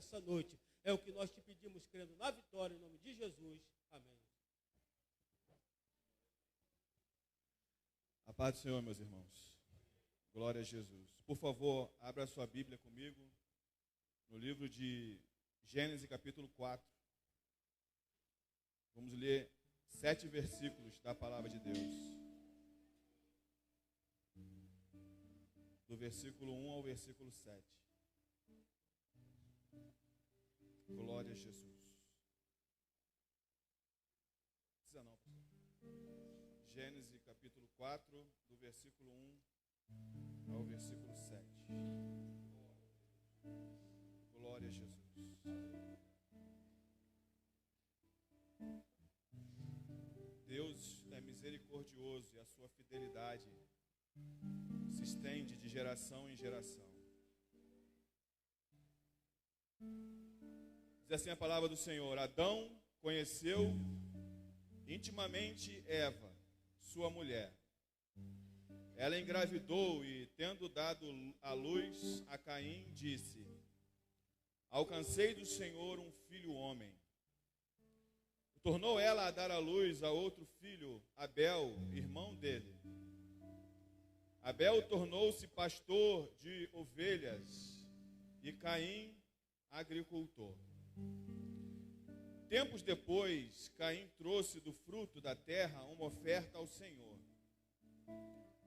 nessa noite. É o que nós te pedimos, crendo na vitória, em nome de Jesus. Amém. A paz do Senhor, meus irmãos. Glória a Jesus. Por favor, abra sua Bíblia comigo no livro de Gênesis, capítulo 4. Vamos ler 7 versículos da palavra de Deus. Do versículo 1 ao versículo 7. Glória a Jesus. Não precisa não, pastor. Gênesis capítulo 4, do versículo 1 ao versículo 7. Glória a Jesus. Deus é misericordioso e a sua fidelidade se estende de geração em geração. Diz assim a palavra do Senhor: Adão conheceu intimamente Eva, sua mulher. Ela engravidou e, tendo dado à luz a Caim, disse: Alcancei do Senhor um filho homem. Tornou ela a dar à luz a outro filho, Abel, irmão dele. Abel tornou-se pastor de ovelhas e Caim, agricultor. Tempos depois, Caim trouxe do fruto da terra uma oferta ao Senhor.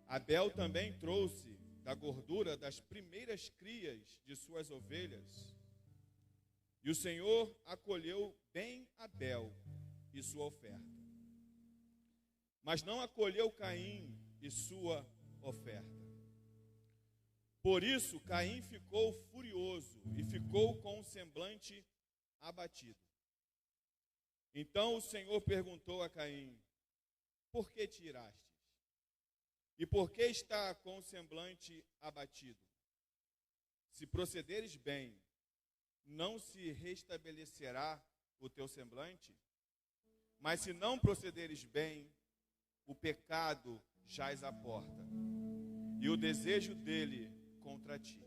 Abel também trouxe da gordura das primeiras crias de suas ovelhas. E o Senhor acolheu bem Abel e sua oferta, mas não acolheu Caim e sua oferta. Por isso, Caim ficou furioso e ficou com o semblante abatido. Então o Senhor perguntou a Caim: Por que te irastes? E por que está com o semblante abatido? Se procederes bem, não se restabelecerá o teu semblante? Mas se não procederes bem, o pecado jaz à porta, e o desejo dele contra ti.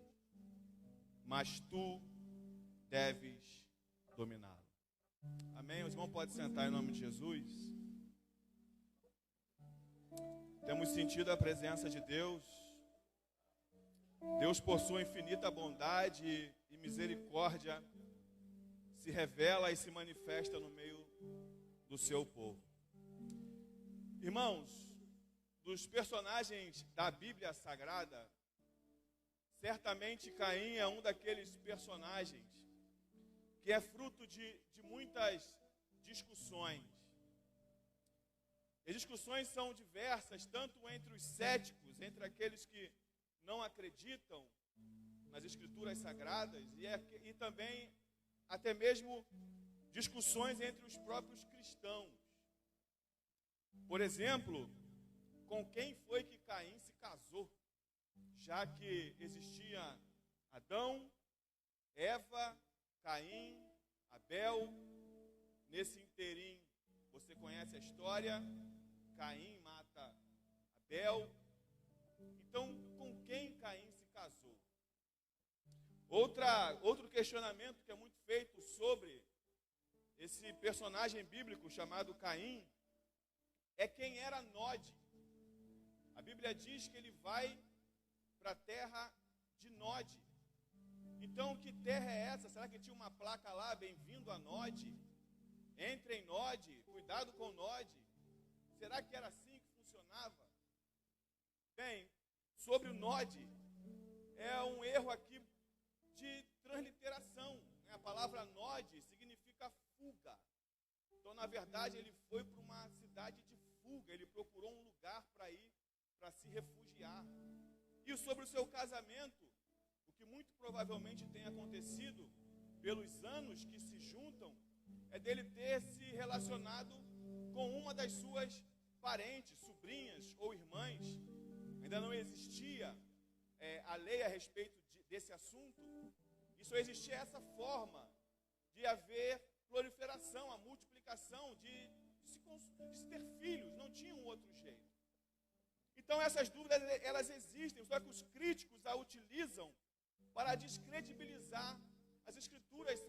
Mas tu deves dominá-lo. Amém? Os irmãos podem sentar em nome de Jesus. Temos sentido a presença de Deus. Deus, por sua infinita bondade e misericórdia, se revela e se manifesta no meio do seu povo. Irmãos, dos personagens da Bíblia Sagrada, certamente Caim é um daqueles personagens que é fruto de muitas discussões. E as discussões são diversas, tanto entre os céticos, entre aqueles que não acreditam nas Escrituras Sagradas, e também até mesmo discussões entre os próprios cristãos. Por exemplo, com quem foi que Caim se casou? Já que existia Adão, Eva, Caim, Abel. Nesse inteirinho, você conhece a história. Caim mata Abel. Então, com quem Caim se casou? Outro questionamento que é muito feito sobre esse personagem bíblico chamado Caim é quem era Nod. A Bíblia diz que ele vai para a terra de Nod. Então, que terra é essa? Será que tinha uma placa lá, bem-vindo a Nod? Entre em Nod, cuidado com Nod. Será que era assim que funcionava? Bem, sobre o Nod, é um erro aqui de transliteração. A palavra Nod significa fuga. Então, na verdade, ele foi para uma cidade de fuga. Ele procurou um lugar para ir, para se refugiar. E sobre o seu casamento, o que muito provavelmente tem acontecido pelos anos que se juntam, é dele ter se relacionado com uma das suas parentes, sobrinhas ou irmãs. Ainda não existia a lei a respeito desse assunto. E só existia essa forma de haver proliferação, a multiplicação, de se ter filhos. Não tinha um outro jeito. Então essas dúvidas, elas existem, só que os críticos a utilizam para descredibilizar as Escrituras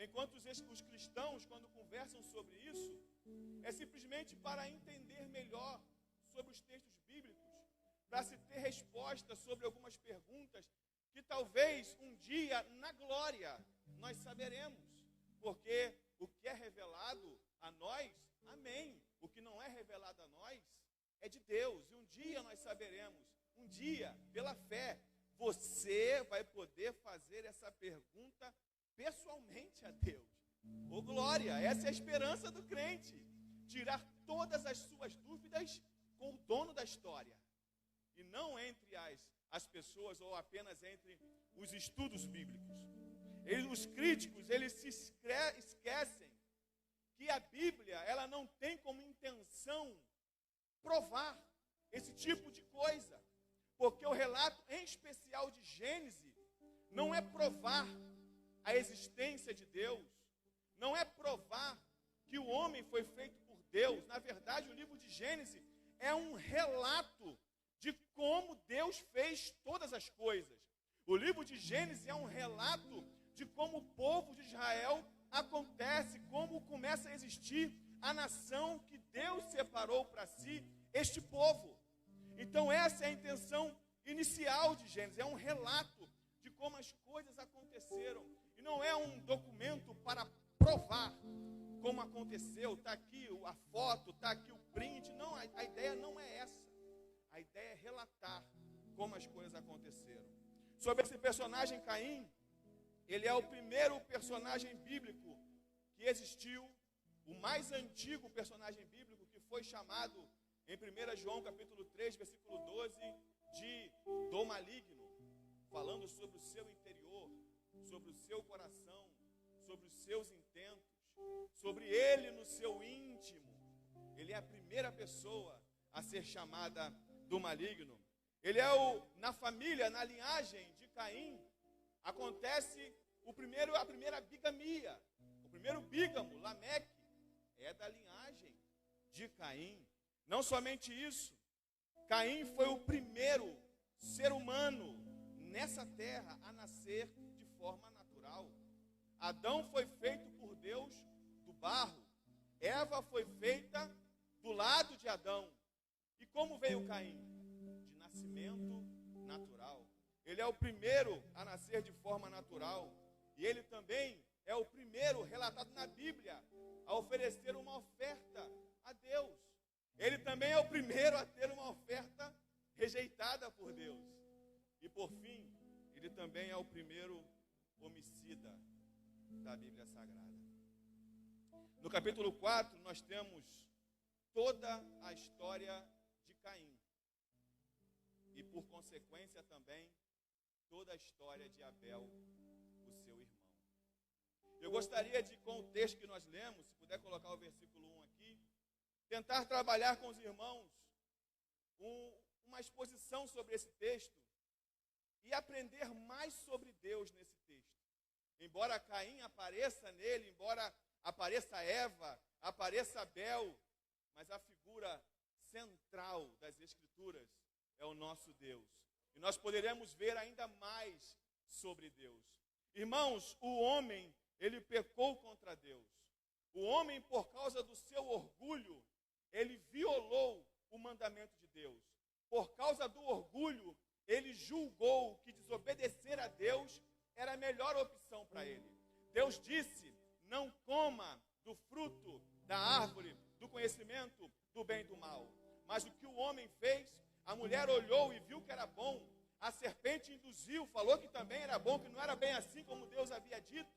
enquanto os cristãos, quando conversam sobre isso, é simplesmente para entender melhor sobre os textos bíblicos, para se ter resposta sobre algumas perguntas que talvez um dia, na glória, nós saberemos. Porque o que é revelado a nós, amém. O que não é revelado a nós, é de Deus. E um dia nós saberemos, um dia, pela fé, você vai poder fazer essa pergunta pessoalmente a Deus. Ô glória, essa é a esperança do crente. Tirar todas as suas dúvidas com o dono da história. E não entre as pessoas ou apenas entre os estudos bíblicos. Os críticos, eles se esquecem que a Bíblia, ela não tem como intenção provar esse tipo de coisa. Porque o relato, em especial de Gênesis, não é provar a existência de Deus, não é provar que o homem foi feito por Deus. Na verdade, o livro de Gênesis é um relato de como Deus fez todas as coisas. O livro de Gênesis é um relato de como o povo de Israel acontece, como começa a existir a nação que Deus separou para si, este povo. Então essa é a intenção inicial de Gênesis, é um relato de como as coisas aconteceram. E não é um documento para provar como aconteceu, está aqui a foto, está aqui o print. Não, a ideia não é essa. A ideia é relatar como as coisas aconteceram. Sobre esse personagem Caim, ele é o primeiro personagem bíblico que existiu, o mais antigo personagem bíblico que foi chamado em 1 João capítulo 3, versículo 12, de do maligno, falando sobre o seu interior, sobre o seu coração, sobre os seus intentos, sobre ele no seu íntimo. Ele é a primeira pessoa a ser chamada do maligno. Ele é na família, na linhagem de Caim, acontece a primeira bigamia. O primeiro bígamo, Lameque, é da linhagem de Caim. Não somente isso, Caim foi o primeiro ser humano nessa terra a nascer de forma natural. Adão foi feito por Deus do barro. Eva foi feita do lado de Adão. E como veio Caim? De nascimento natural. Ele é o primeiro a nascer de forma natural. E ele também é o primeiro relatado na Bíblia a oferecer uma oferta a Deus. Ele também é o primeiro a ter uma oferta rejeitada por Deus. E por fim, ele também é o primeiro homicida da Bíblia Sagrada. No capítulo 4, nós temos toda a história de Caim. E por consequência também, toda a história de Abel, o seu irmão. Eu gostaria de, com o texto que nós lemos, se puder colocar o versículo 1 aqui, tentar trabalhar com os irmãos uma exposição sobre esse texto e aprender mais sobre Deus nesse texto. Embora Caim apareça nele, embora apareça Eva, apareça Abel, mas a figura central das Escrituras é o nosso Deus. E nós poderemos ver ainda mais sobre Deus. Irmãos, o homem, ele pecou contra Deus. O homem, por causa do seu orgulho, ele violou o mandamento de Deus. Por causa do orgulho, ele julgou que desobedecer a Deus era a melhor opção para ele. Deus disse, não coma do fruto da árvore do conhecimento do bem e do mal. Mas o que o homem fez, a mulher olhou e viu que era bom. A serpente induziu, falou que também era bom, que não era bem assim como Deus havia dito.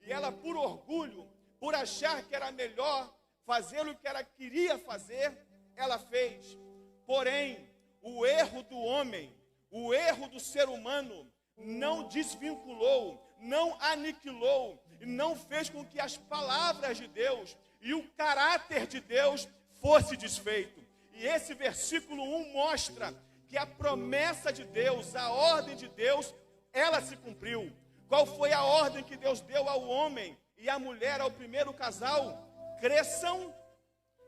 E ela, por orgulho, por achar que era melhor fazer o que ela queria fazer, ela fez. Porém, o erro do homem, o erro do ser humano, não desvinculou, não aniquilou, e não fez com que as palavras de Deus e o caráter de Deus fosse desfeito. E esse versículo 1 mostra que a promessa de Deus, a ordem de Deus, ela se cumpriu. Qual foi a ordem que Deus deu ao homem e à mulher, ao primeiro casal? Cresçam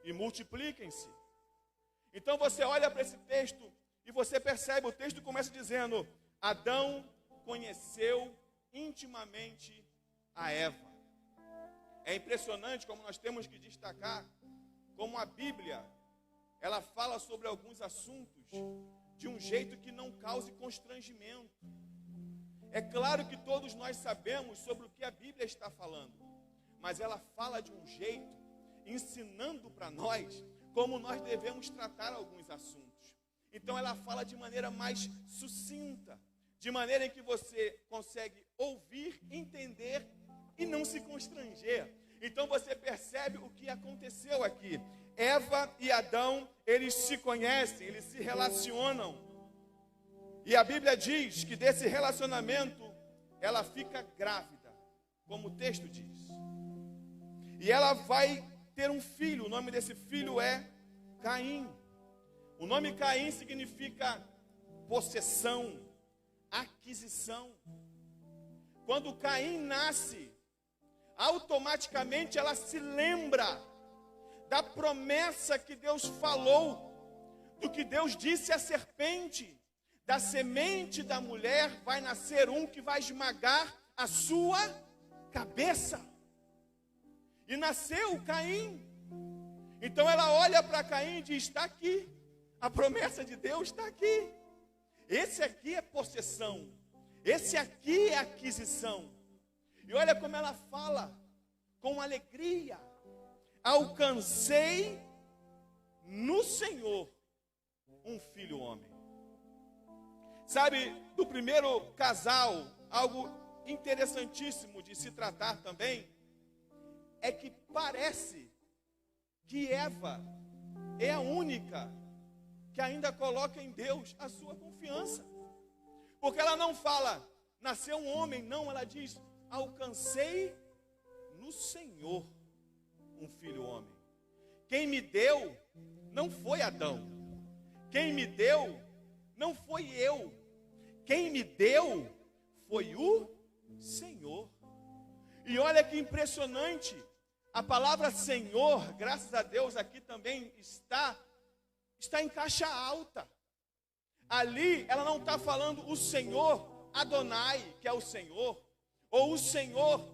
e multipliquem-se. Então você olha para esse texto e você percebe, o texto começa dizendo, Adão conheceu intimamente a Eva. É impressionante como nós temos que destacar como a Bíblia, ela fala sobre alguns assuntos de um jeito que não cause constrangimento. É claro que todos nós sabemos sobre o que a Bíblia está falando, mas ela fala de um jeito, ensinando para nós como nós devemos tratar alguns assuntos. Então ela fala de maneira mais sucinta, de maneira em que você consegue ouvir, entender e não se constranger. Então você percebe o que aconteceu aqui. Eva e Adão, eles se conhecem, eles se relacionam. E a Bíblia diz que desse relacionamento ela fica grávida, como o texto diz. E ela vai ter um filho, o nome desse filho é Caim. O nome Caim significa possessão, aquisição. Quando Caim nasce, automaticamente ela se lembra da promessa que Deus falou, do que Deus disse à serpente: da semente da mulher vai nascer um que vai esmagar a sua cabeça. E nasceu Caim. Então ela olha para Caim e diz: está aqui, a promessa de Deus está aqui. Esse aqui é possessão, esse aqui é aquisição. E olha como ela fala, com alegria: alcancei no Senhor um filho homem. Sabe, do primeiro casal, algo interessantíssimo de se tratar também, é que parece que Eva é a única que ainda coloca em Deus a sua confiança. Porque ela não fala, nasceu um homem, não, ela diz, alcancei no Senhor um filho homem. Quem me deu não foi Adão. Quem me deu não foi eu. Quem me deu foi o Senhor. E olha que impressionante, a palavra Senhor, graças a Deus, aqui também está em caixa alta. Ali ela não está falando o Senhor Adonai, que é o Senhor, ou o Senhor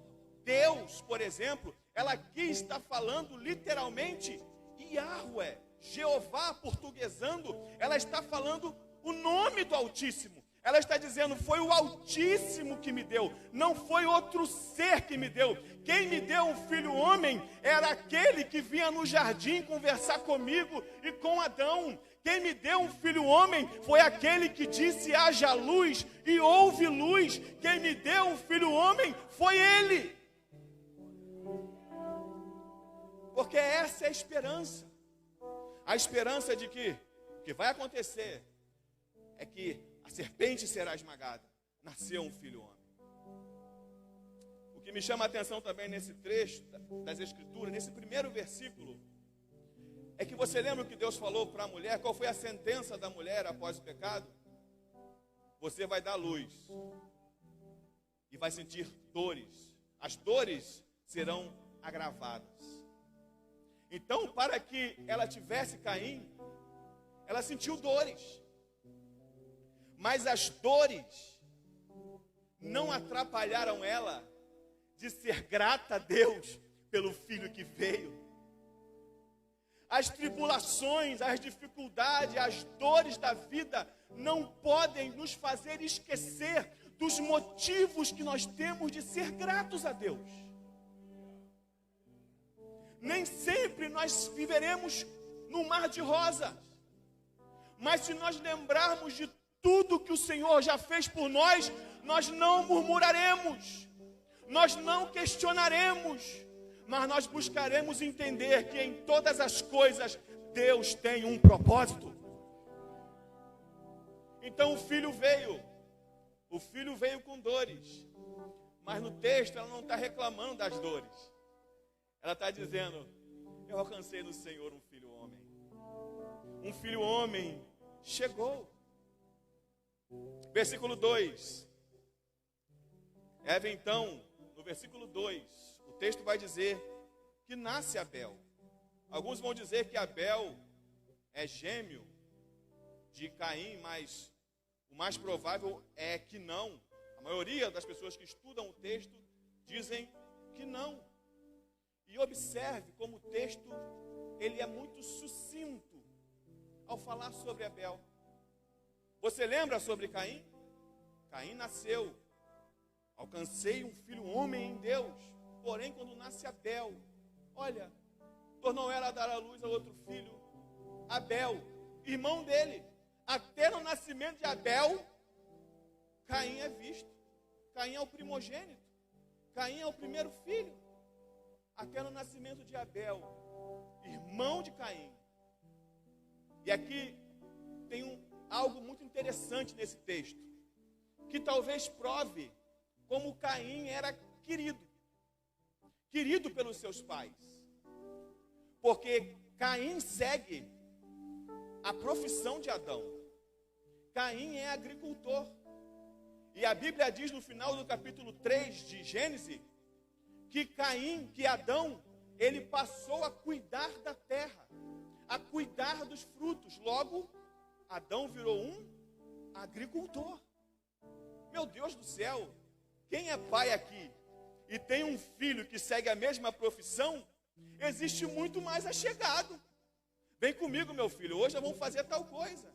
Deus, por exemplo. Ela aqui está falando literalmente Yahweh, Jeová, portuguesando. Ela está falando o nome do Altíssimo. Ela está dizendo, foi o Altíssimo que me deu, não foi outro ser que me deu. Quem me deu um filho homem era aquele que vinha no jardim conversar comigo e com Adão. Quem me deu um filho homem foi aquele que disse, haja luz, e houve luz. Quem me deu um filho homem foi ele. Porque essa é a esperança. A esperança de que o que vai acontecer é que a serpente será esmagada. Nasceu um filho homem. O que me chama a atenção também nesse trecho das Escrituras, nesse primeiro versículo, é que você lembra o que Deus falou para a mulher? Qual foi a sentença da mulher após o pecado? Você vai dar luz e vai sentir dores. As dores serão agravadas. Então, para que ela tivesse Caim, ela sentiu dores. Mas as dores não atrapalharam ela de ser grata a Deus pelo filho que veio. As tribulações, as dificuldades, as dores da vida não podem nos fazer esquecer dos motivos que nós temos de ser gratos a Deus. Nem sempre nós viveremos no mar de rosas, mas se nós lembrarmos de tudo que o Senhor já fez por nós, nós não murmuraremos, nós não questionaremos, mas nós buscaremos entender que em todas as coisas Deus tem um propósito. Então o filho veio com dores, mas no texto ela não está reclamando das dores, ela está dizendo, eu alcancei no Senhor um filho homem. Um filho homem chegou. Versículo 2. Eva então, no versículo 2, o texto vai dizer que nasce Abel. Alguns vão dizer que Abel é gêmeo de Caim, mas o mais provável é que não. A maioria das pessoas que estudam o texto dizem que não. observe como o texto ele é muito sucinto ao falar sobre Abel. Você lembra sobre Caim? Caim nasceu, alcancei um filho homem em Deus, porém quando nasce Abel, olha, tornou ela a dar à luz a outro filho, Abel, irmão dele. Até no nascimento de Abel, Caim é visto. Caim é o primogênito. Caim é o primeiro filho. Até no nascimento de Abel, irmão de Caim. E aqui tem algo muito interessante nesse texto, que talvez prove como Caim era querido pelos seus pais. Porque Caim segue a profissão de Adão. Caim é agricultor. E a Bíblia diz no final do capítulo 3 de Gênesis, que Adão, ele passou a cuidar da terra, a cuidar dos frutos. Logo, Adão virou um agricultor. Meu Deus do céu, quem é pai aqui e tem um filho que segue a mesma profissão, existe muito mais achegado. Vem comigo, meu filho, hoje nós vamos fazer tal coisa.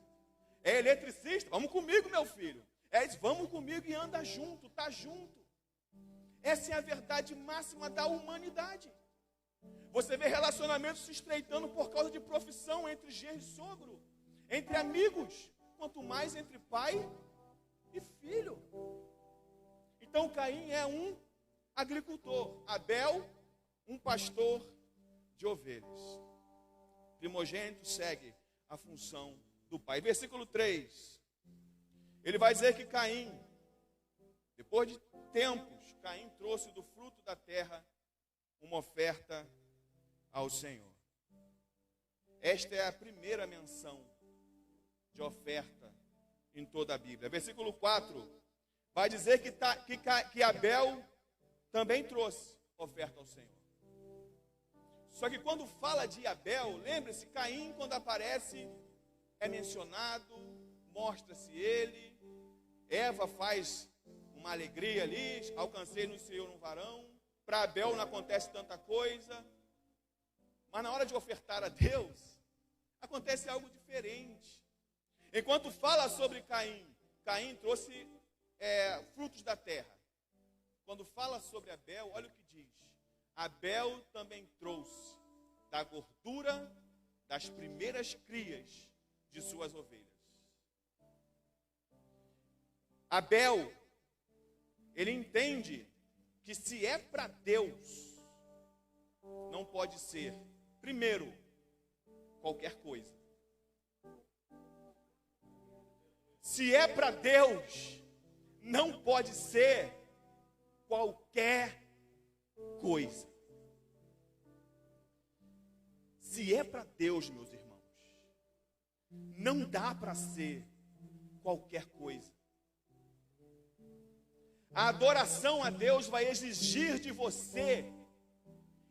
É eletricista? Vamos comigo, meu filho. Vamos comigo e anda junto, tá junto. Essa é a verdade máxima da humanidade. Você vê relacionamentos se estreitando por causa de profissão entre genro e sogro, entre amigos, quanto mais entre pai e filho. Então Caim é um agricultor, Abel, um pastor de ovelhas. Primogênito segue a função do pai. Versículo 3. Ele vai dizer que Caim, depois de tempos, Caim trouxe do fruto da terra uma oferta ao Senhor. Esta é a primeira menção de oferta em toda a Bíblia. Versículo 4 vai dizer que Abel também trouxe oferta ao Senhor. Só que quando fala de Abel, lembre-se, Caim, quando aparece, é mencionado, mostra-se ele. Eva faz uma alegria ali, alcancei no Senhor um varão. Para Abel não acontece tanta coisa. Mas na hora de ofertar a Deus, acontece algo diferente. Enquanto fala sobre Caim, Caim trouxe frutos da terra. Quando fala sobre Abel, olha o que diz. Abel também trouxe da gordura das primeiras crias de suas ovelhas. Abel, ele entende que se é para Deus, não pode ser, primeiro, qualquer coisa. Se é para Deus, não pode ser qualquer coisa. Se é para Deus, meus irmãos, não dá para ser qualquer coisa. A adoração a Deus vai exigir de você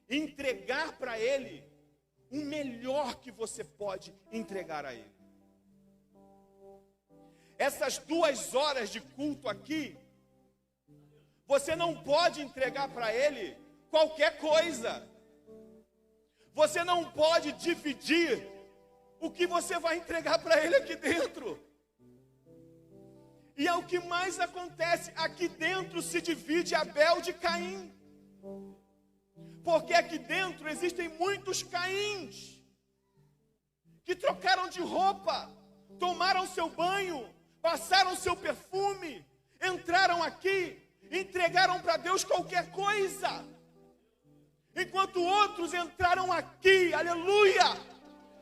entregar para Ele o melhor que você pode entregar a Ele. Essas 2 horas de culto aqui, você não pode entregar para Ele qualquer coisa. Você não pode dividir o que você vai entregar para Ele aqui dentro. E é o que mais acontece. Aqui dentro se divide Abel de Caim. Porque aqui dentro existem muitos Caíns que trocaram de roupa, tomaram seu banho, passaram seu perfume, entraram aqui, entregaram para Deus qualquer coisa. Enquanto outros entraram aqui, aleluia,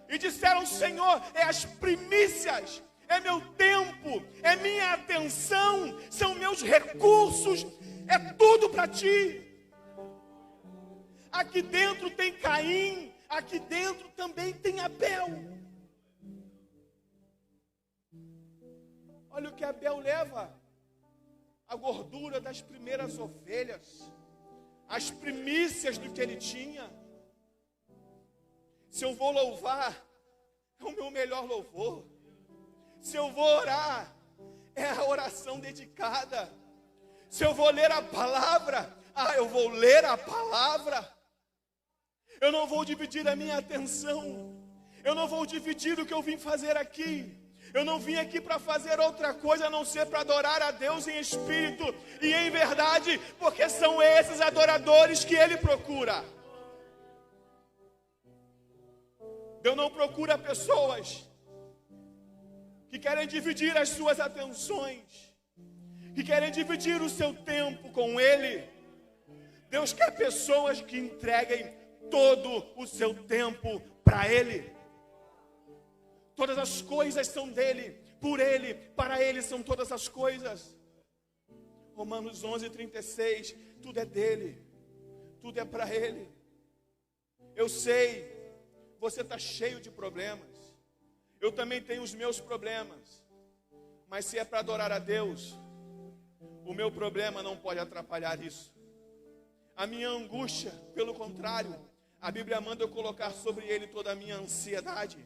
e disseram: Senhor, é as primícias, é meu tempo, é minha atenção, são meus recursos, é tudo para Ti. Aqui dentro tem Caim, aqui dentro também tem Abel. Olha o que Abel leva: a gordura das primeiras ovelhas, as primícias do que ele tinha. Se eu vou louvar, é o meu melhor louvor. Se eu vou orar, é a oração dedicada. Se eu vou ler a palavra, eu vou ler a palavra. Eu não vou dividir a minha atenção. Eu não vou dividir o que eu vim fazer aqui. Eu não vim aqui para fazer outra coisa a não ser para adorar a Deus em espírito e em verdade, porque são esses adoradores que Ele procura. Deus não procura pessoas que querem dividir as suas atenções, que querem dividir o seu tempo com Ele. Deus quer pessoas que entreguem todo o seu tempo para Ele. Todas as coisas são dele, por Ele, para Ele são todas as coisas. Romanos 11:36, tudo é dele, tudo é para Ele. Eu sei, você está cheio de problemas. Eu também tenho os meus problemas. Mas se é para adorar a Deus, o meu problema não pode atrapalhar isso. A minha angústia, pelo contrário, a Bíblia manda eu colocar sobre Ele toda a minha ansiedade.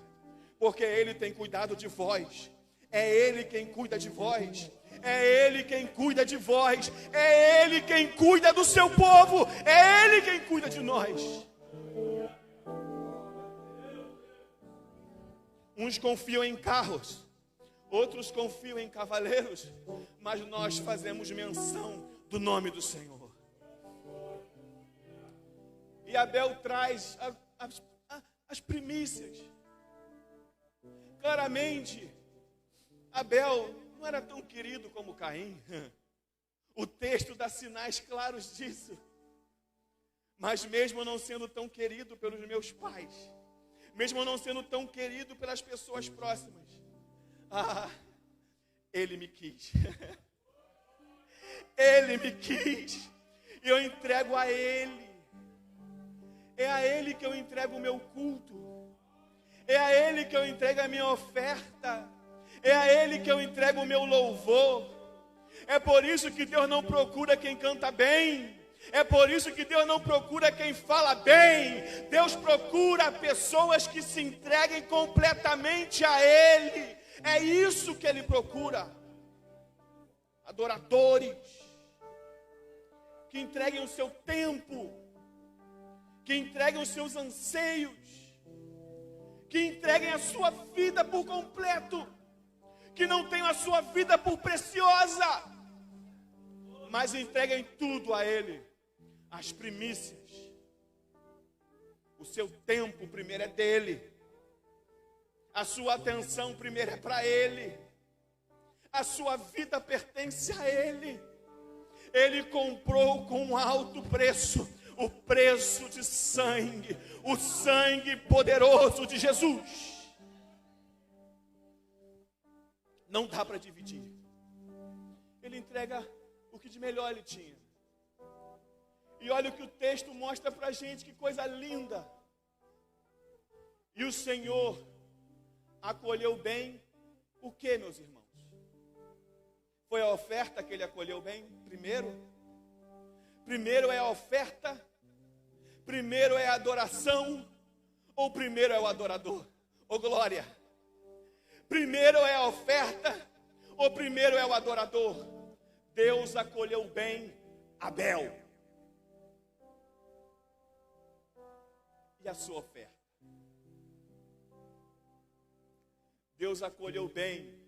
Porque Ele tem cuidado de vós. É Ele quem cuida de vós. É Ele quem cuida de vós. É Ele quem cuida do seu povo. É Ele quem cuida de nós. Uns confiam em carros, outros confiam em cavaleiros, mas nós fazemos menção do nome do Senhor. E Abel traz as primícias. Claramente, Abel não era tão querido como Caim. O texto dá sinais claros disso. Mas mesmo não sendo tão querido pelos meus pais, mesmo não sendo tão querido pelas pessoas próximas, Ele me quis. Ele me quis. E eu entrego a Ele. É a Ele que eu entrego o meu culto. É a Ele que eu entrego a minha oferta. É a Ele que eu entrego o meu louvor. É por isso que Deus não procura quem canta bem. É por isso que Deus não procura quem fala bem. Deus procura pessoas que se entreguem completamente a Ele. É isso que Ele procura. Adoradores que entreguem o seu tempo, que entreguem os seus anseios, que entreguem a sua vida por completo, que não tenham a sua vida por preciosa, mas entreguem tudo a Ele, as primícias. O seu tempo primeiro é dele, a sua atenção primeiro é para Ele, a sua vida pertence a Ele. Ele comprou com alto preço, o preço de sangue, o sangue poderoso de Jesus. Não dá para dividir. Ele entrega o que de melhor Ele tinha. E olha o que o texto mostra para a gente, que coisa linda. E o Senhor acolheu bem o que, meus irmãos? Foi a oferta que Ele acolheu bem primeiro? Primeiro é a oferta? Primeiro é a adoração? Ou primeiro é o adorador? Ô glória! Primeiro é a oferta? Ou primeiro é o adorador? Deus acolheu bem Abel. E a sua oferta? Deus acolheu bem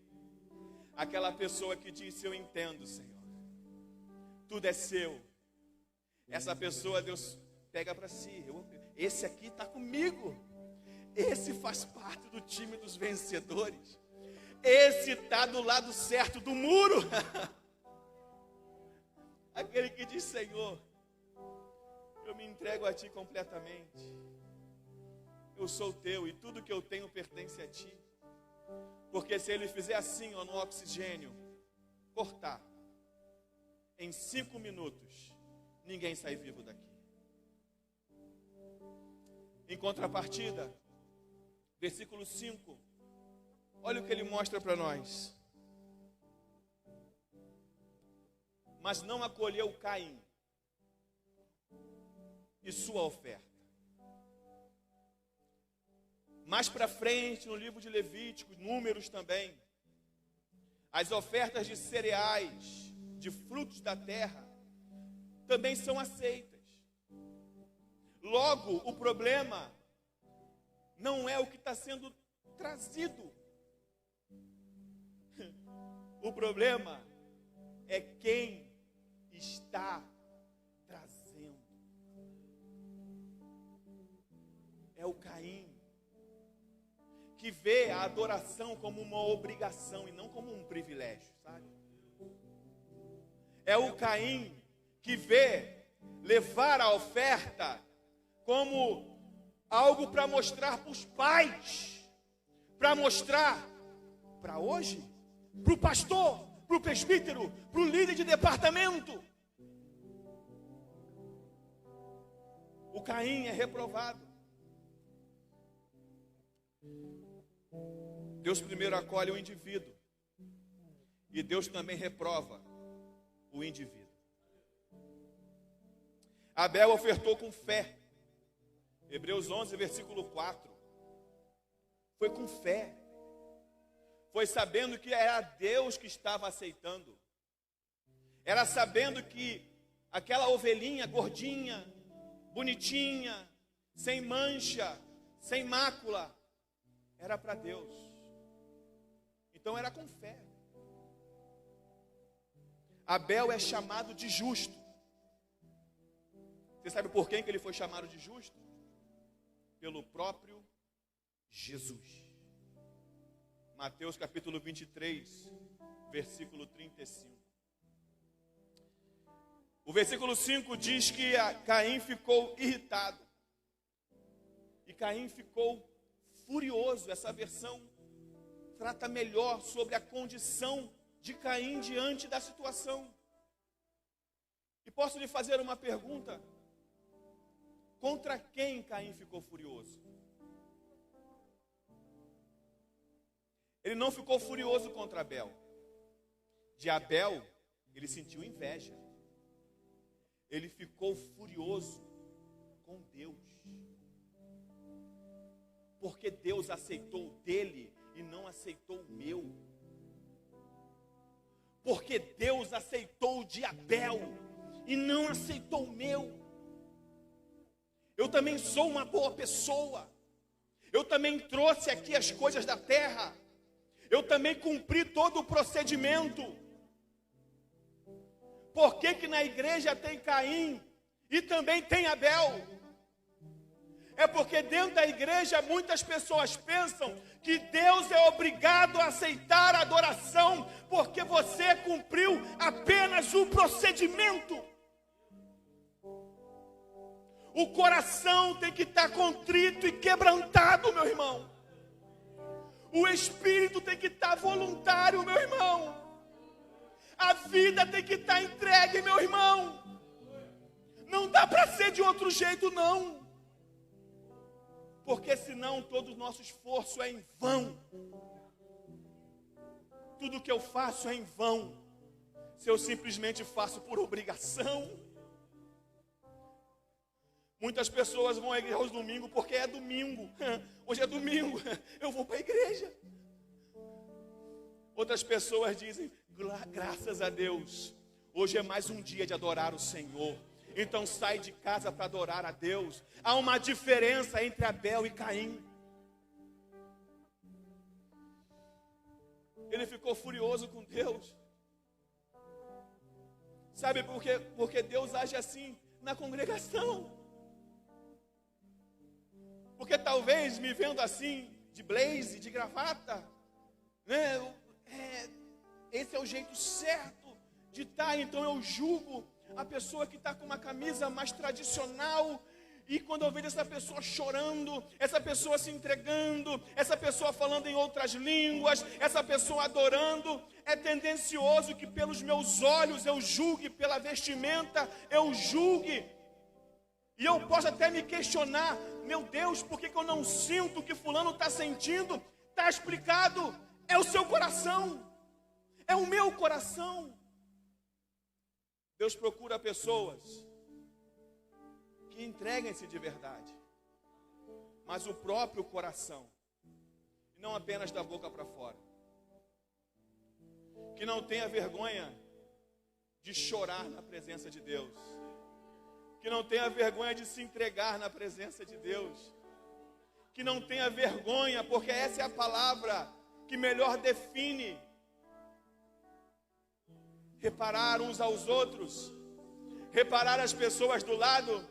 aquela pessoa que disse: eu entendo, Senhor, tudo é seu. Essa pessoa Deus pega para si. Esse aqui está comigo. Esse faz parte do time dos vencedores. Esse está do lado certo do muro. Aquele que diz: Senhor, eu me entrego a Ti completamente. Eu sou Teu e tudo que eu tenho pertence a Ti. Porque se Ele fizer assim, ó, no oxigênio, cortar, em 5 minutos, ninguém sai vivo daqui. Em contrapartida, versículo 5, olha o que ele mostra para nós. Mas não acolheu Caim e sua oferta. Mais para frente, no livro de Levítico, Números também, as ofertas de cereais, de frutos da terra, também são aceitas. Logo, o problema não é o que está sendo trazido. O problema é quem está trazendo. É o Caim, que vê a adoração como uma obrigação e não como um privilégio, sabe? É o Caim que vê levar a oferta como algo para mostrar para os pais, para mostrar para hoje, para o pastor, para o presbítero, para o líder de departamento. O Caim é reprovado. Deus primeiro acolhe o indivíduo e Deus também reprova o indivíduo. Abel ofertou com fé. Hebreus 11, versículo 4. Foi com fé. Foi sabendo que era Deus que estava aceitando. Era sabendo que aquela ovelhinha gordinha, bonitinha, sem mancha, sem mácula, era para Deus. Então era com fé. Abel é chamado de justo. Você sabe por quem que ele foi chamado de justo? Pelo próprio Jesus. Mateus capítulo 23, versículo 35. O versículo 5 diz que Caim ficou irritado. E Caim ficou furioso. Essa versão trata melhor sobre a condição de Caim diante da situação. E posso lhe fazer uma pergunta? Contra quem Caim ficou furioso? Ele não ficou furioso contra Abel. De Abel, ele sentiu inveja. Ele ficou furioso com Deus. Porque Deus aceitou o dele e não aceitou o meu. Porque Deus aceitou o de Abel e não aceitou o meu. Eu também sou uma boa pessoa. Eu também trouxe aqui as coisas da terra. Eu também cumpri todo o procedimento. Por que que na igreja tem Caim e também tem Abel? É porque dentro da igreja muitas pessoas pensam que Deus é obrigado a aceitar a adoração porque você cumpriu apenas o procedimento. O coração tem que estar contrito e quebrantado, meu irmão. O espírito tem que estar voluntário, meu irmão. A vida tem que estar entregue, meu irmão. Não dá para ser de outro jeito, não. Porque senão todo o nosso esforço é em vão. Tudo que eu faço é em vão. Se eu simplesmente faço por obrigação. Muitas pessoas vão à igreja aos domingos porque é domingo. Hoje é domingo, eu vou para a igreja. Outras pessoas dizem, graças a Deus, hoje é mais um dia de adorar o Senhor. Então sai de casa para adorar a Deus. Há uma diferença entre Abel e Caim. Ele ficou furioso com Deus. Sabe por quê? Porque Deus age assim na congregação. Porque talvez me vendo assim, de blaze, de gravata, né? Esse é o jeito certo de estar. Então eu julgo a pessoa que está com uma camisa mais tradicional. E quando eu vejo essa pessoa chorando, essa pessoa se entregando, essa pessoa falando em outras línguas, essa pessoa adorando, é tendencioso que pelos meus olhos eu julgue, pela vestimenta eu julgue. E eu posso até me questionar, meu Deus, por que eu não sinto o que fulano está sentindo? Está explicado, é o seu coração, é o meu coração. Deus procura pessoas que entreguem-se de verdade, mas o próprio coração, e não apenas da boca para fora. Que não tenha vergonha de chorar na presença de Deus. que não tenha vergonha de se entregar na presença de Deus, que não tenha vergonha, porque essa é a palavra que melhor define reparar uns aos outros, reparar as pessoas do lado,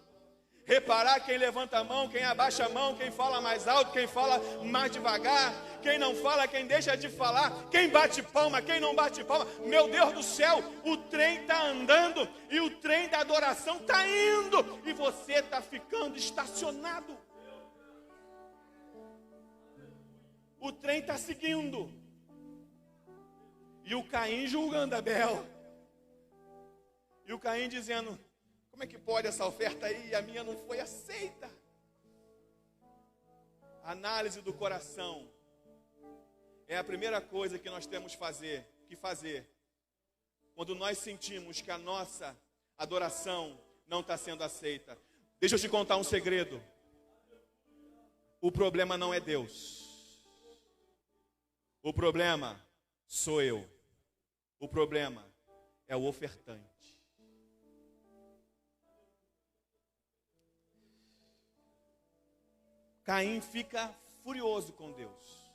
reparar quem levanta a mão, quem abaixa a mão, quem fala mais alto, quem fala mais devagar, quem não fala, quem deixa de falar, quem bate palma, quem não bate palma. Meu Deus do céu, o trem está andando e o trem da adoração está indo e você está ficando estacionado. O trem está seguindo. E o Caim julgando Abel. E o Caim dizendo: como é que pode essa oferta aí e a minha não foi aceita? Análise do coração é a primeira coisa que nós temos que fazer quando nós sentimos que a nossa adoração não está sendo aceita. Deixa eu te contar um segredo. O problema não é Deus. O problema sou eu. O problema é o ofertante. Caim fica furioso com Deus.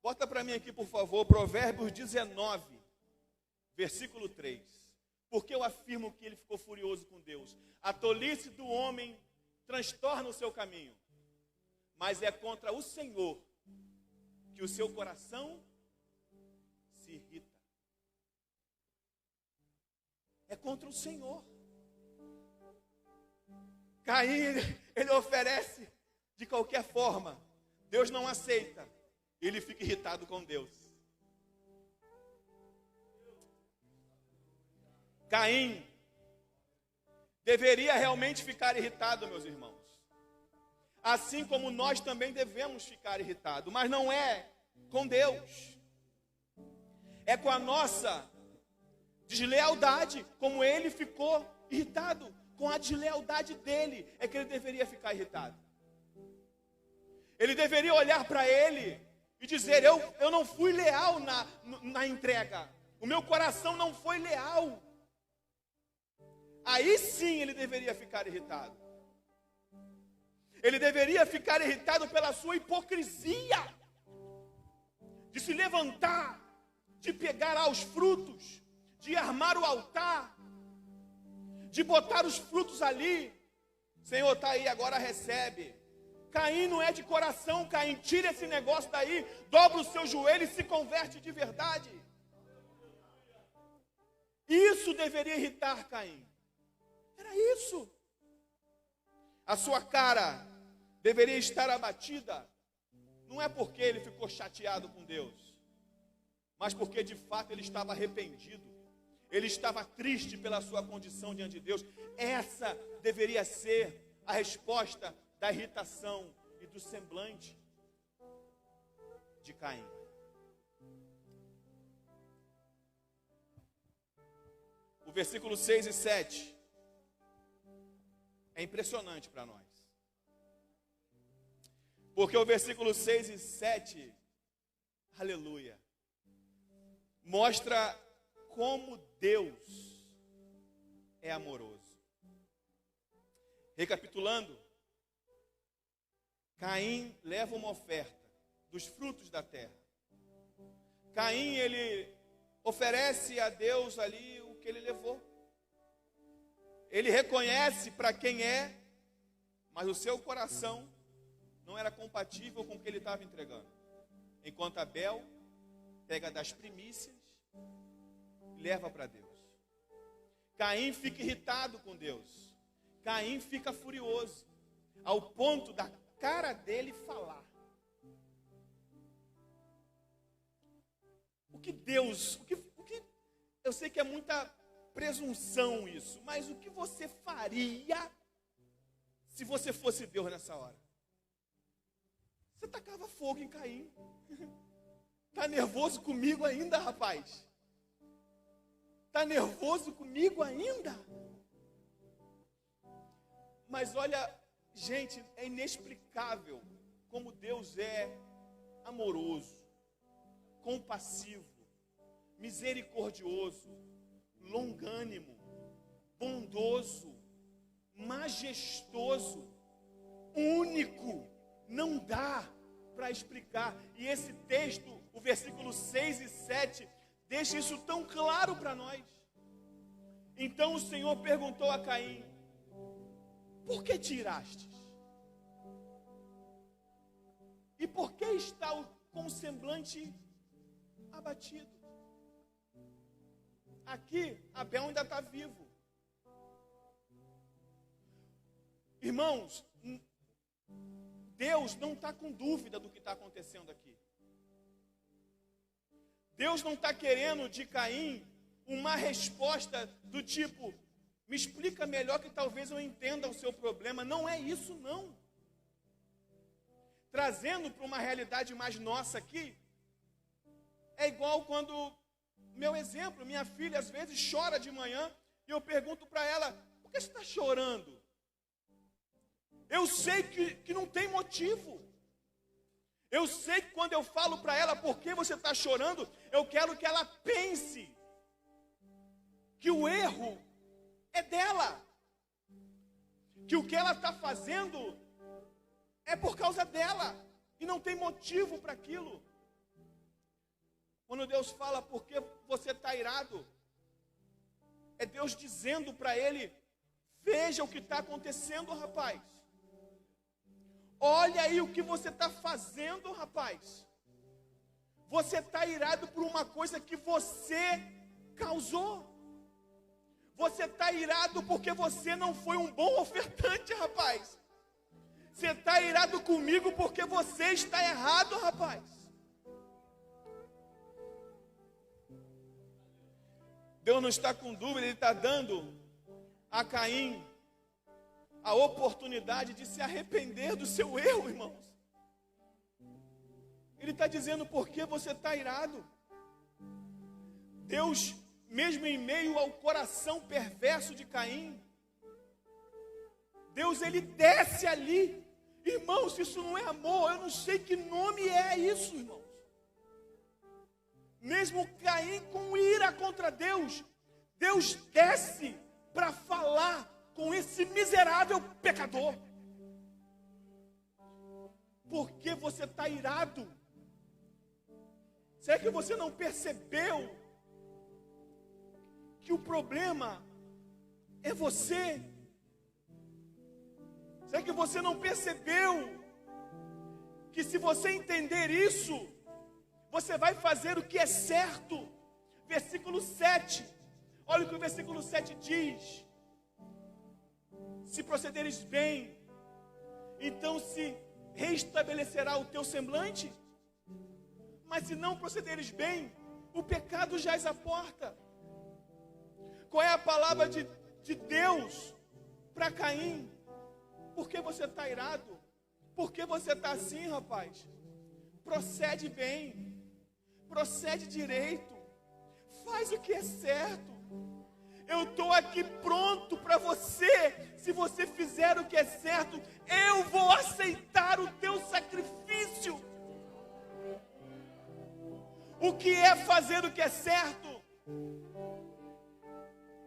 Bota para mim aqui, por favor, Provérbios 19, versículo 3. Porque eu afirmo que ele ficou furioso com Deus. A tolice do homem transtorna o seu caminho, mas é contra o Senhor que o seu coração se irrita. É contra o Senhor. Caim, ele oferece de qualquer forma. Deus não aceita. Ele fica irritado com Deus. Caim deveria realmente ficar irritado, meus irmãos. Assim como nós também devemos ficar irritados. Mas não é com Deus. É com a nossa deslealdade. Como ele ficou irritado. Com a deslealdade dele é que ele deveria ficar irritado. Ele deveria olhar para ele e dizer: eu não fui leal na entrega. O meu coração não foi leal. Aí sim ele deveria ficar irritado. Ele deveria ficar irritado pela sua hipocrisia. De se levantar, de pegar aos frutos, de armar o altar, de botar os frutos ali. Senhor, está aí, agora recebe. Caim não é de coração. Caim, tira esse negócio daí, dobra o seu joelho e se converte de verdade. Isso deveria irritar Caim. Era isso. A sua cara deveria estar abatida. Não é porque ele ficou chateado com Deus, mas porque de fato ele estava arrependido. Ele estava triste pela sua condição diante de Deus. Essa deveria ser a resposta da irritação e do semblante de Caim. O versículo 6 e 7 é impressionante para nós. Porque o versículo 6 e 7, aleluia, mostra como Deus é amoroso. Recapitulando, Caim leva uma oferta dos frutos da terra. Caim, ele oferece a Deus ali o que ele levou. Ele reconhece para quem é, mas o seu coração não era compatível com o que ele estava entregando. Enquanto Abel pega das primícias e leva para Deus. Caim fica irritado com Deus. Caim fica furioso, ao ponto da cara dele falar. O que eu sei que é muita presunção isso, mas o que você faria se você fosse Deus nessa hora? Você tacava fogo em Caim. Tá nervoso comigo ainda, rapaz? Tá nervoso comigo ainda? Mas olha, gente, é inexplicável como Deus é amoroso, compassivo, misericordioso, longânimo, bondoso, majestoso, único, não dá para explicar. E esse texto, o versículo 6 e 7, deixa isso tão claro para nós. Então o Senhor perguntou a Caim: por que te irastes? E por que está com o semblante abatido? Aqui, Abel ainda está vivo. Irmãos, Deus não está com dúvida do que está acontecendo aqui. Deus não está querendo de Caim uma resposta do tipo: me explica melhor que talvez eu entenda o seu problema. Não é isso, não. Trazendo para uma realidade mais nossa aqui, é igual quando, meu exemplo, minha filha às vezes chora de manhã e eu pergunto para ela: por que você está chorando? Eu sei que não tem motivo. Eu sei que quando eu falo para ela por que você está chorando, eu quero que ela pense que o erro é dela, que o que ela está fazendo é por causa dela e não tem motivo para aquilo. Quando Deus fala por que você está irado, é Deus dizendo para ele: veja o que está acontecendo, rapaz. Olha aí o que você está fazendo, rapaz. Você está irado por uma coisa que você causou. Você está irado porque você não foi um bom ofertante, rapaz. Você está irado comigo porque você está errado, rapaz. Deus não está com dúvida, Ele está dando a Caim a oportunidade de se arrepender do seu erro, irmãos. Ele está dizendo: por que você está irado? Deus, mesmo em meio ao coração perverso de Caim, Deus, Ele desce ali. Irmãos, isso não é amor. Eu não sei que nome é isso, irmãos. Mesmo Caim com ira contra Deus, Deus desce para falar com esse miserável pecador. Por que você está irado? Será que você não percebeu que o problema é você? Será que você não percebeu que se você entender isso, você vai fazer o que é certo? Versículo 7. Olha o que o versículo 7 diz: se procederes bem, então se restabelecerá o teu semblante. Mas se não procederes bem, o pecado jaz à porta. Qual é a palavra de Deus para Caim? Por que você está irado? Por que você está assim, rapaz? Procede bem, procede direito, faz o que é certo. Eu estou aqui pronto para você. Se você fizer o que é certo, eu vou aceitar o teu sacrifício. O que é fazer o que é certo?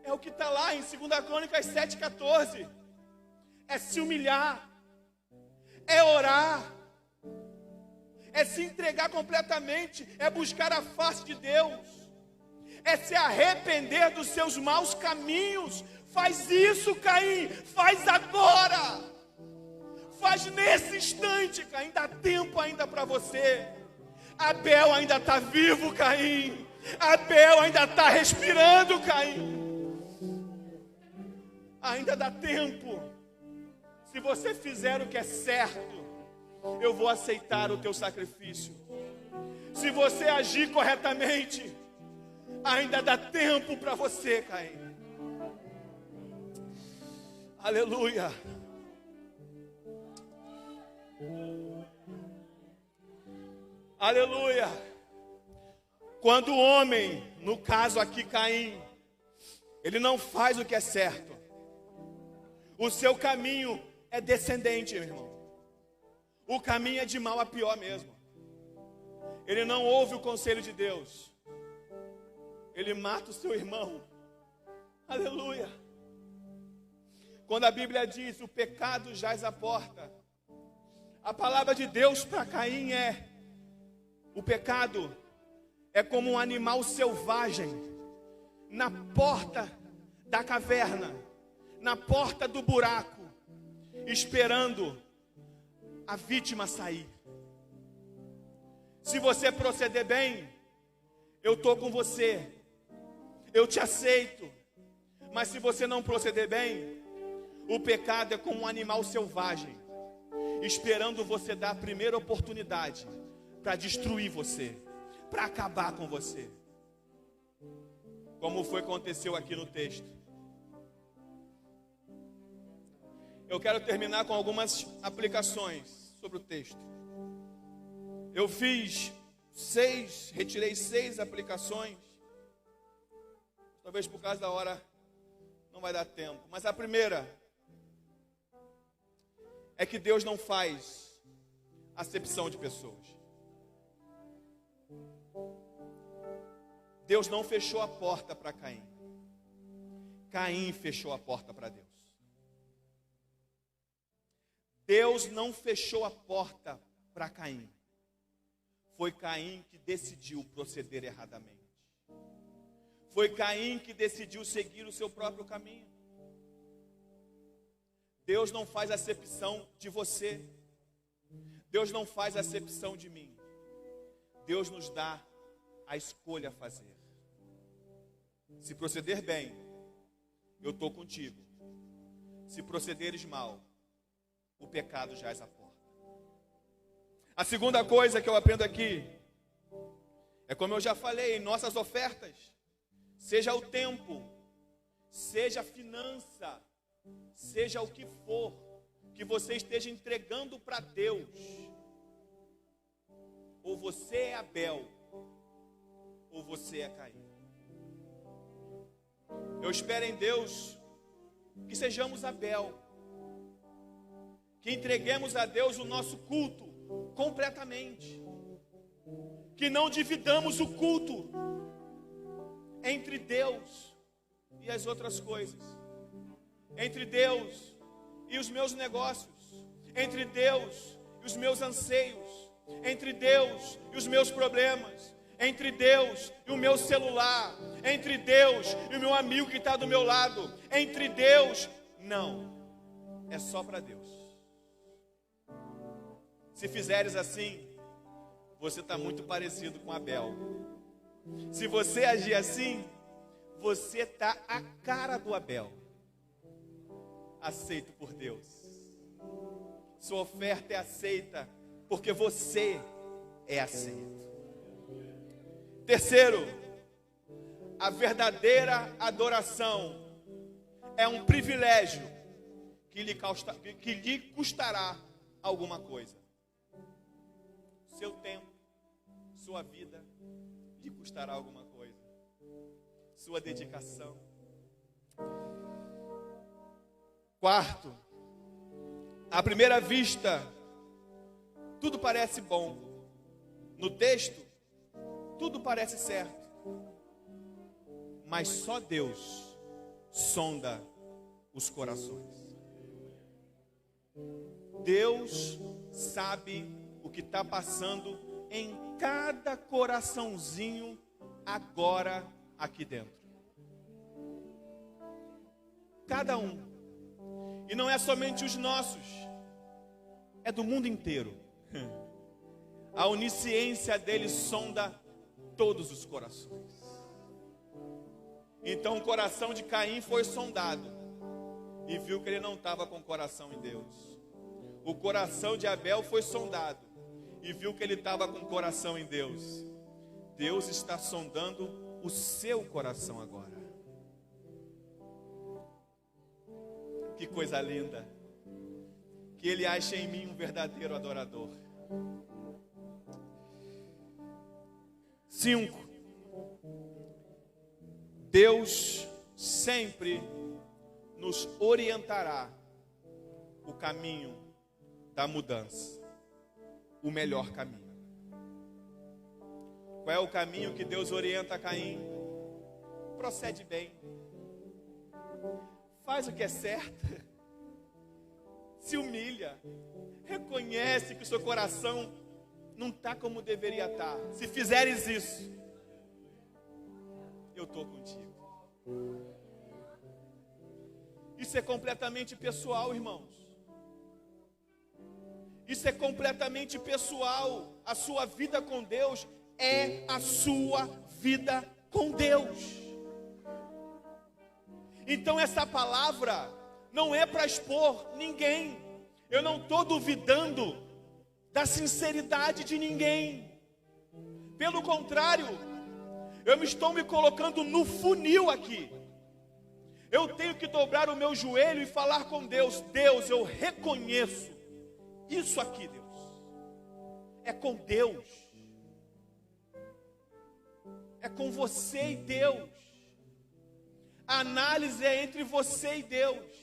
É o que está lá em 2 Crônicas 7,14. É se humilhar, é orar, é se entregar completamente, é buscar a face de Deus, é se arrepender dos seus maus caminhos. Faz isso, Caim, faz agora, faz nesse instante, Caim, dá tempo ainda para você. Abel ainda está vivo, Caim, Abel ainda está respirando, Caim, ainda dá tempo. Se você fizer o que é certo, eu vou aceitar o teu sacrifício. Se você agir corretamente, ainda dá tempo para você, Caim. Aleluia. Aleluia. Quando o homem, no caso aqui Caim, ele não faz o que é certo, o seu caminho é descendente, meu irmão. O caminho é de mal a pior mesmo. Ele não ouve o conselho de Deus. Ele mata o seu irmão. Aleluia. Quando a Bíblia diz o pecado jaz à porta, a palavra de Deus para Caim é: o pecado é como um animal selvagem na porta da caverna, na porta do buraco, esperando a vítima sair. Se você proceder bem, eu estou com você, eu te aceito. Mas se você não proceder bem, o pecado é como um animal selvagem, esperando você dar a primeira oportunidade para destruir você, para acabar com você. Como foi que aconteceu aqui no texto. Eu quero terminar com algumas aplicações sobre o texto. Eu retirei 6 aplicações. Talvez por causa da hora não vai dar tempo. Mas a primeira é que Deus não faz acepção de pessoas. Deus não fechou a porta para Caim. Caim fechou a porta para Deus. Deus não fechou a porta para Caim. Foi Caim que decidiu proceder erradamente. Foi Caim que decidiu seguir o seu próprio caminho. Deus não faz acepção de você. Deus não faz acepção de mim. Deus nos dá a escolha a fazer. Se proceder bem, eu estou contigo. Se procederes mal, o pecado jaz à porta. A segunda coisa que eu aprendo aqui é, como eu já falei, em nossas ofertas, seja o tempo, seja a finança, seja o que for, que você esteja entregando para Deus, ou você é Abel, ou você é Caim. Eu espero em Deus que sejamos Abel, que entreguemos a Deus o nosso culto completamente, que não dividamos o culto entre Deus e as outras coisas, entre Deus e os meus negócios, entre Deus e os meus anseios, entre Deus e os meus problemas, entre Deus e o meu celular, entre Deus e o meu amigo que está do meu lado, entre Deus, não, é só para Deus. Se fizeres assim, você está muito parecido com Abel. Se você agir assim, você está a cara do Abel, aceito por Deus. Sua oferta é aceita porque você é aceito. Terceiro, a verdadeira adoração é um privilégio que lhe custará alguma coisa. Seu tempo, sua vida lhe custará alguma coisa. Sua dedicação. Quarto, à primeira vista, tudo parece bom. No texto, tudo parece certo. Mas só Deus sonda os corações. Deus sabe o que está passando em cada coraçãozinho agora aqui dentro. Cada um. E não é somente os nossos, é do mundo inteiro. A onisciência dele sonda todos os corações. Então o coração de Caim foi sondado e viu que ele não estava com o coração em Deus. O coração de Abel foi sondado e viu que ele estava com o coração em Deus. Deus está sondando o seu coração agora. Que coisa linda. Que ele ache em mim um verdadeiro adorador. 5. Deus sempre nos orientará o caminho da mudança, o melhor caminho. Qual é o caminho que Deus orienta a Caim? Procede bem, faz o que é certo, se humilha, reconhece que o seu coração não está como deveria estar. Se fizeres isso, eu estou contigo. Isso é completamente pessoal, irmãos. Isso é completamente pessoal. A sua vida com Deus é a sua vida com Deus. Então essa palavra não é para expor ninguém. Eu não estou duvidando da sinceridade de ninguém. Pelo contrário, eu estou me colocando no funil aqui. Eu tenho que dobrar o meu joelho e falar com Deus. Deus, eu reconheço isso aqui, Deus. É com Deus. É com você e Deus. A análise é entre você e Deus.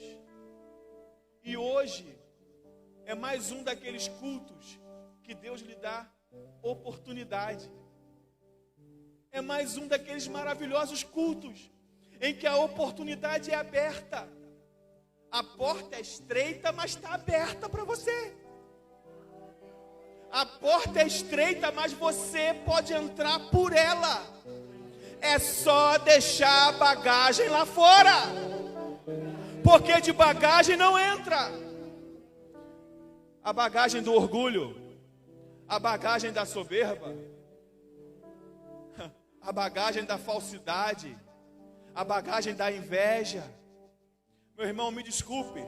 E hoje é mais um daqueles cultos que Deus lhe dá oportunidade. É mais um daqueles maravilhosos cultos em que a oportunidade é aberta. A porta é estreita, mas está aberta para você. A porta é estreita, mas você pode entrar por ela. É só deixar a bagagem lá fora. Porque de bagagem não entra. A bagagem do orgulho, a bagagem da soberba, a bagagem da falsidade, a bagagem da inveja. Meu irmão, me desculpe,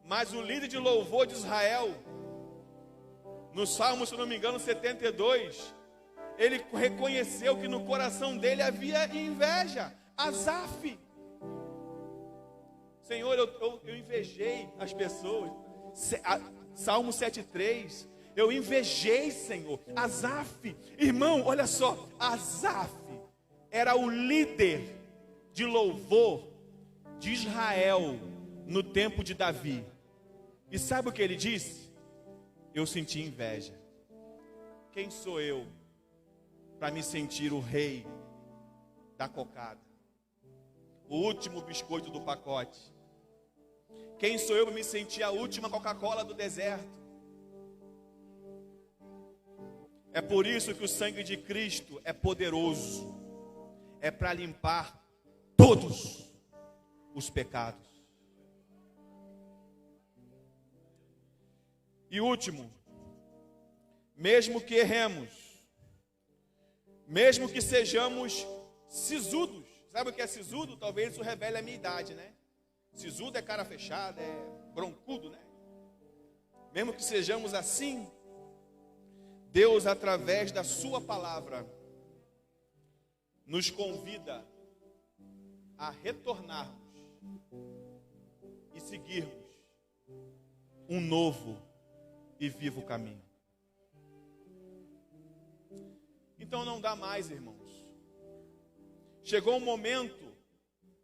mas o líder de louvor de Israel, no Salmo, se não me engano, 72, ele reconheceu que no coração dele havia inveja. Asaf. Senhor, eu invejei as pessoas. Salmo 7,3. Eu invejei, Senhor. Asaf. Irmão, olha só. Asaf era o líder de louvor de Israel no tempo de Davi. E sabe o que ele disse? Eu senti inveja. Quem sou eu para me sentir o rei da cocada? O último biscoito do pacote. Quem sou eu para me sentir a última Coca-Cola do deserto? É por isso que o sangue de Cristo é poderoso. É para limpar todos os pecados. E último, mesmo que erremos, mesmo que sejamos sisudos. Sabe o que é sisudo? Talvez isso revele a minha idade, né? Sisudo é cara fechada, é broncudo, né? Mesmo que sejamos assim, Deus, através da sua palavra, nos convida a retornarmos e seguirmos um novo e vivo caminho. Então não dá mais, irmãos. Chegou um momento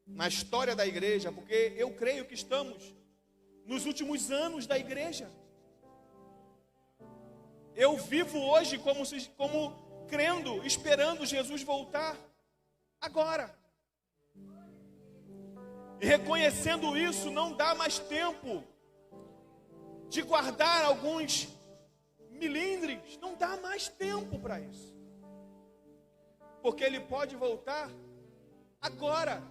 na história da igreja, porque eu creio que estamos nos últimos anos da igreja. Eu vivo hoje como crendo, esperando Jesus voltar agora. E reconhecendo isso, não dá mais tempo de guardar alguns milindres. Não dá mais tempo para isso. Porque ele pode voltar agora.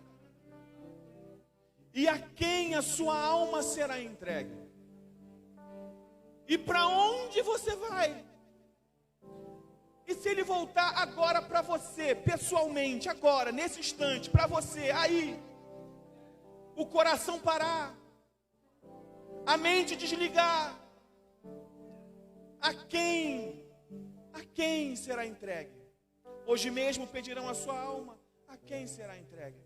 E a quem a sua alma será entregue? E para onde você vai? E se ele voltar agora para você, pessoalmente, agora, nesse instante, para você, aí, o coração parar, a mente desligar, a quem será entregue? Hoje mesmo pedirão a sua alma, a quem será entregue?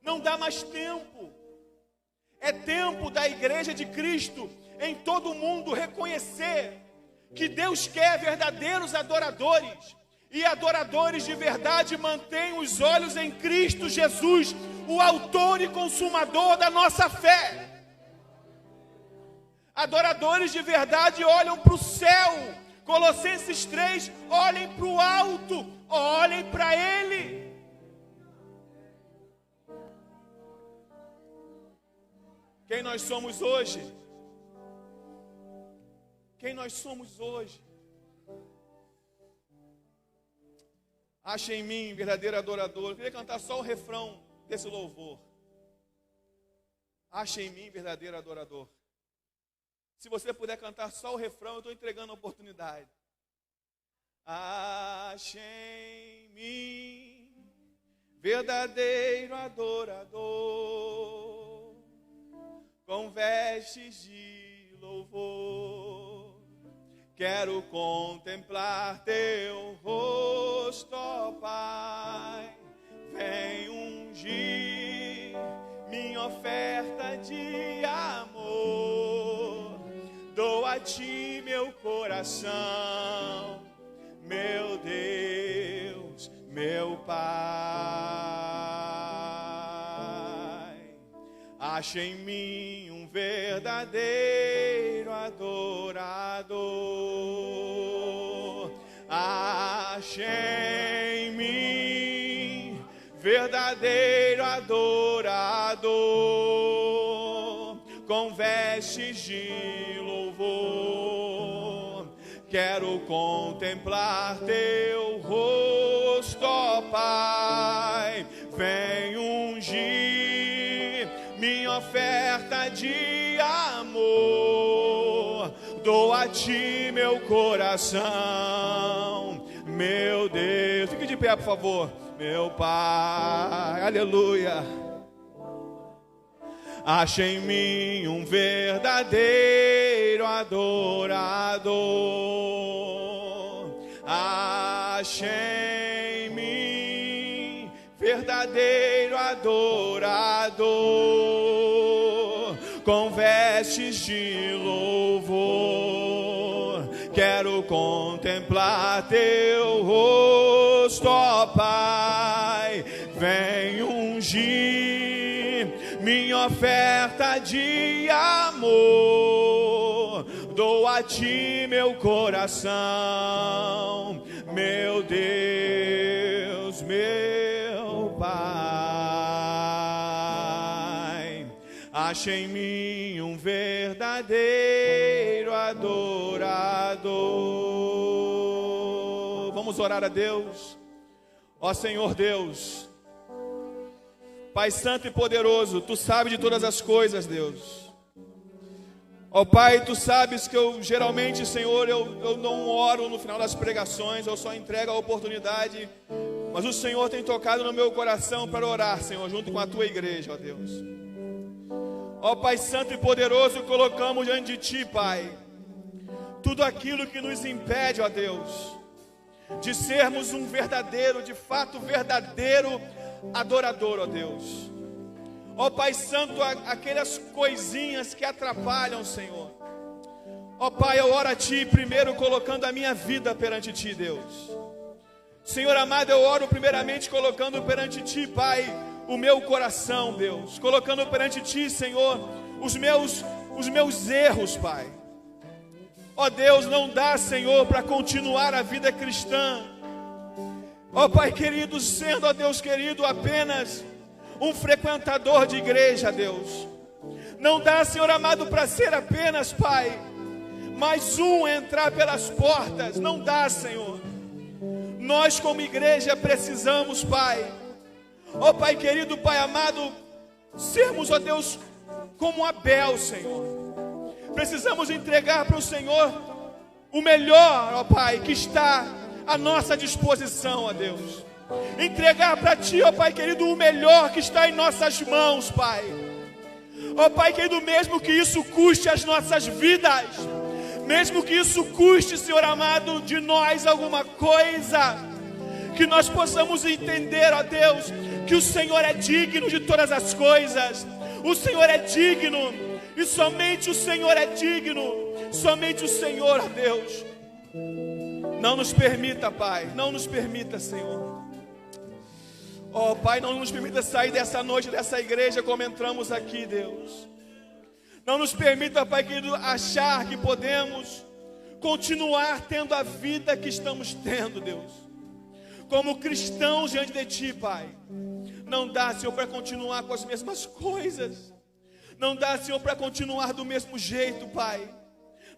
Não dá mais tempo. É tempo da igreja de Cristo em todo o mundo reconhecer que Deus quer verdadeiros adoradores. E adoradores de verdade mantêm os olhos em Cristo Jesus, o autor e consumador da nossa fé. Adoradores de verdade olham para o céu. Colossenses 3, olhem para o alto, olhem para Ele. Quem nós somos hoje? Quem nós somos hoje? Acha em mim, verdadeiro adorador. Eu queria cantar só o refrão desse louvor. Acha em mim, verdadeiro adorador. Se você puder cantar só o refrão, eu estou entregando a oportunidade. Acha em mim, verdadeiro adorador, com vestes de louvor. Quero contemplar teu rosto, ó Pai. Vem ungir minha oferta de amor. Dou a ti meu coração, meu Deus, meu Pai. Acha em mim um verdadeiro adorador. Acha em mim verdadeiro adorador, com vestes de louvor. Quero contemplar teu rosto, ó Pai. Vem ungir minha oferta de amor. Dou a ti meu coração, meu Deus. Fique de pé, por favor. Meu Pai, aleluia. Acha em mim um verdadeiro adorador. Acha em mim verdadeiro adorador, com vestes de louvor. Quero contemplar teu rosto, ó Pai. Vem ungir minha oferta de amor. Dou a ti meu coração, meu Deus, meu Pai. Acha em mim um verdadeiro adorador. Vamos orar a Deus. Ó Senhor Deus, Pai santo e poderoso, tu sabes de todas as coisas, Deus. Ó Pai, tu sabes que eu geralmente, Senhor, eu não oro no final das pregações, eu só entrego a oportunidade, mas o Senhor tem tocado no meu coração para orar, Senhor, junto com a tua igreja, ó Deus. Ó Pai santo e poderoso, colocamos diante de ti, Pai, tudo aquilo que nos impede, ó Deus, de sermos um verdadeiro, de fato verdadeiro adorador, ó Deus. Ó Pai santo, aquelas coisinhas que atrapalham, Senhor. Ó Pai, eu oro a ti primeiro colocando a minha vida perante ti, Deus. Senhor amado, eu oro primeiramente colocando perante ti, Pai, o meu coração, Deus. Colocando perante ti, Senhor, os meus erros, Pai. Ó Deus, não dá, Senhor, para continuar a vida cristã. Ó Pai querido, sendo, ó Deus querido, apenas um frequentador de igreja, Deus. Não dá, Senhor amado, para ser apenas, Pai, mais um entrar pelas portas. Não dá, Senhor. Nós como igreja precisamos, Pai, ó Pai querido, Pai amado, sermos, ó Deus, como Abel, Senhor. Precisamos entregar para o Senhor o melhor, ó Pai, que está à nossa disposição, ó Deus. Entregar para ti, ó Pai querido, o melhor que está em nossas mãos, Pai. Ó Pai querido, mesmo que isso custe as nossas vidas, mesmo que isso custe, Senhor amado, de nós alguma coisa, que nós possamos entender, ó Deus, que o Senhor é digno de todas as coisas. O Senhor é digno, e somente o Senhor é digno, somente o Senhor, ó Deus. Não nos permita, Pai, não nos permita, Senhor. Ó Pai, não nos permita sair dessa noite, dessa igreja como entramos aqui, Deus. Não nos permita, Pai querido, achar que podemos continuar tendo a vida que estamos tendo, Deus. Como cristãos diante de ti, Pai. Não dá, Senhor, para continuar com as mesmas coisas. Não dá, Senhor, para continuar do mesmo jeito, Pai.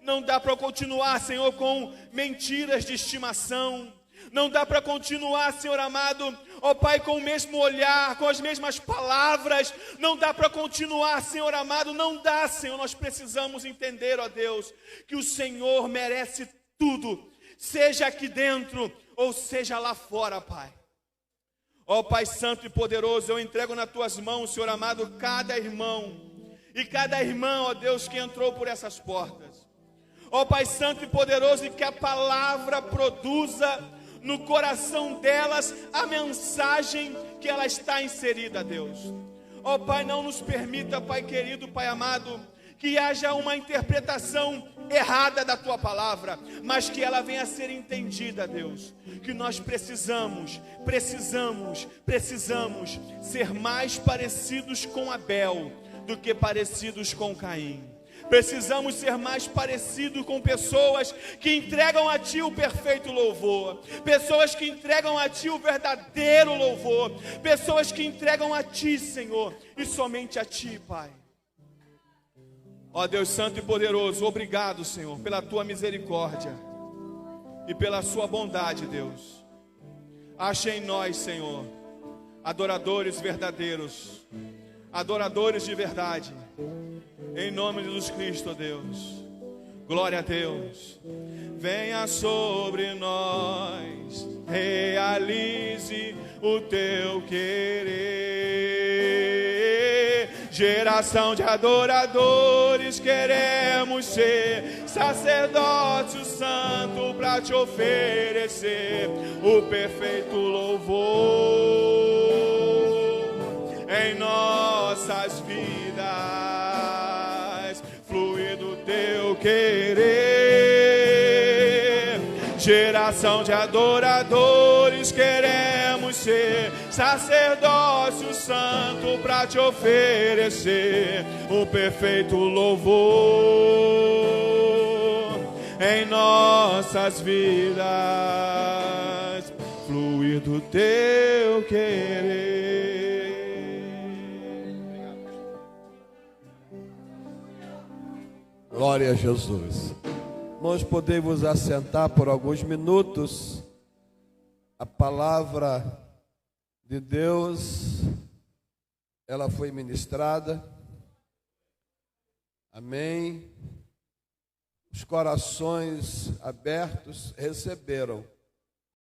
Não dá para continuar, Senhor, com mentiras de estimação. Não dá para continuar, Senhor amado, ó Pai, com o mesmo olhar, com as mesmas palavras. Não dá para continuar, Senhor amado, não dá, Senhor. Nós precisamos entender, ó Deus, que o Senhor merece tudo, seja aqui dentro ou seja lá fora, Pai. Ó Pai santo e poderoso, eu entrego nas tuas mãos, Senhor amado, cada irmão e cada irmã, ó Deus, que entrou por essas portas. Ó Pai santo e poderoso, e que a palavra produza no coração delas a mensagem que ela está inserida, Deus. Ó Pai, não nos permita, Pai querido, Pai amado, que haja uma interpretação errada da Tua palavra, mas que ela venha a ser entendida, Deus. Que nós precisamos ser mais parecidos com Abel do que parecidos com Caim. Precisamos ser mais parecidos com pessoas que entregam a Ti o perfeito louvor, pessoas que entregam a Ti o verdadeiro louvor, pessoas que entregam a Ti, Senhor, e somente a Ti, Pai. Ó Deus santo e poderoso, obrigado, Senhor, pela Tua misericórdia e pela Sua bondade, Deus. Ache em nós, Senhor, adoradores verdadeiros, adoradores de verdade. Em nome de Jesus Cristo, Deus. Glória a Deus. Venha sobre nós, realize o teu querer. Geração de adoradores, queremos ser sacerdócio santo para te oferecer o perfeito louvor em nossas vidas. Fluir do teu querer. Geração de adoradores, queremos ser sacerdócio santo para te oferecer o perfeito louvor em nossas vidas. Fluir do teu querer. Glória a Jesus. Nós podemos assentar por alguns minutos. A palavra de Deus, ela foi ministrada. Amém. Os corações abertos receberam